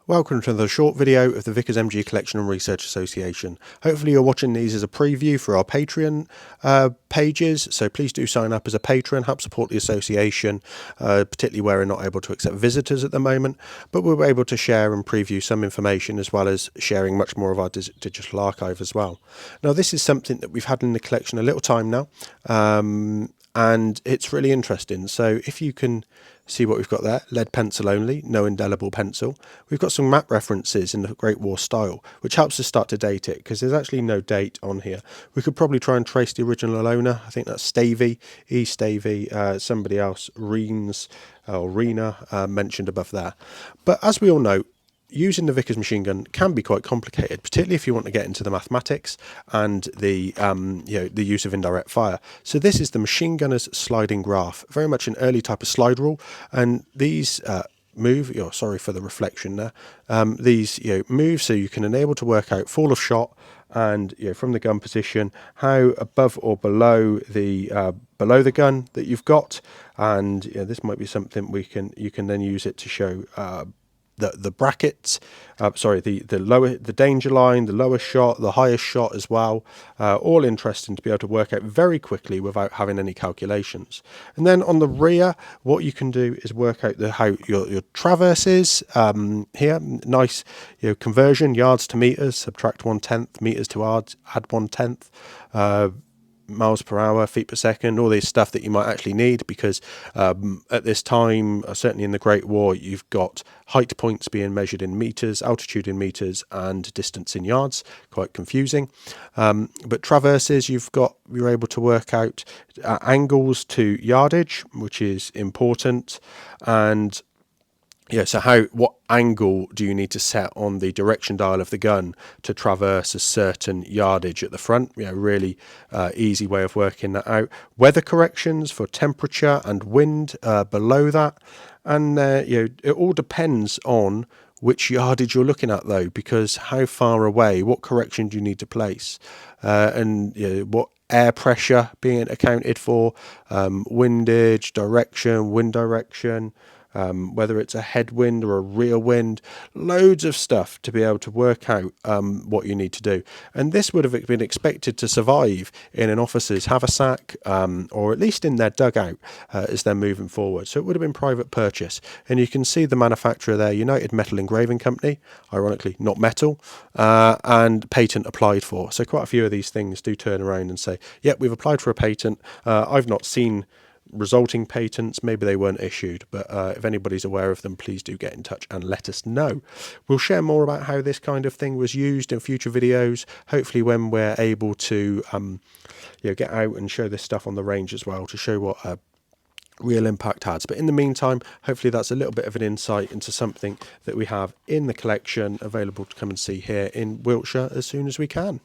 Welcome to another short video of the Vickers MG Collection and Research Association. Hopefully you're watching these as a preview for our Patreon pages, so please do sign up as a patron, help support the association, particularly where we're not able to accept visitors at the moment, but we're able to share and preview some information as well as sharing much more of our digital archive as well. Now this is something that we've had in the collection a little time now, and it's really interesting. So if you can see what we've got there, lead pencil only, no indelible pencil. We've got some map references in the Great War style, which helps us start to date it, because there's actually no date on here. We could probably try and trace the original owner. I think that's Stavey, E. Stavey, somebody else, Reens or Rena, mentioned above there. But as we all know, using the Vickers machine gun can be quite complicated, particularly if you want to get into the mathematics and the the use of indirect fire. So this is the machine gunner's sliding graph, very much an early type of slide rule, and these move. Sorry for the reflection there. These move so you can enable to work out fall of shot and from the gun position how above or below the gun that you've got, and this might be something you can then use it to show the brackets, the danger line, the lowest shot, the highest shot as well. All interesting to be able to work out very quickly without having any calculations. And then on the rear, what you can do is work out how your traverses here. Nice conversion, yards to meters, subtract 1/10, meters to yards, add 1/10. Miles per hour, feet per second, all this stuff that you might actually need, because at this time, certainly in the Great War, you've got height points being measured in meters, altitude in meters, and distance in yards. Quite confusing. But traverses, you're able to work out angles to yardage, which is important. And so what angle do you need to set on the direction dial of the gun to traverse a certain yardage at the front? Really easy way of working that out. Weather corrections for temperature and wind below that. And it all depends on which yardage you're looking at, though, because how far away, what correction do you need to place, and what air pressure being accounted for, windage, direction, wind direction, whether it's a headwind or a rear wind, loads of stuff to be able to work out what you need to do. And this would have been expected to survive in an officer's haversack, or at least in their dugout as they're moving forward. So it would have been private purchase. And you can see the manufacturer there, United Metal Engraving Company, ironically not metal, and patent applied for. So quite a few of these things do turn around and say, yep, we've applied for a patent. I've not seen resulting patents, maybe they weren't issued, but if anybody's aware of them, please do get in touch and let us know. We'll share more about how this kind of thing was used in future videos, hopefully when we're able to get out and show this stuff on the range as well, to show what real impact has. But in the meantime, hopefully that's a little bit of an insight into something that we have in the collection, available to come and see here in Wiltshire as soon as we can.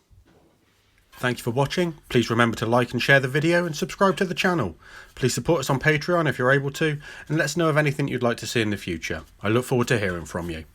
Thank you for watching. Please remember to like and share the video and subscribe to the channel. Please support us on Patreon if you're able to, and let us know of anything you'd like to see in the future. I look forward to hearing from you.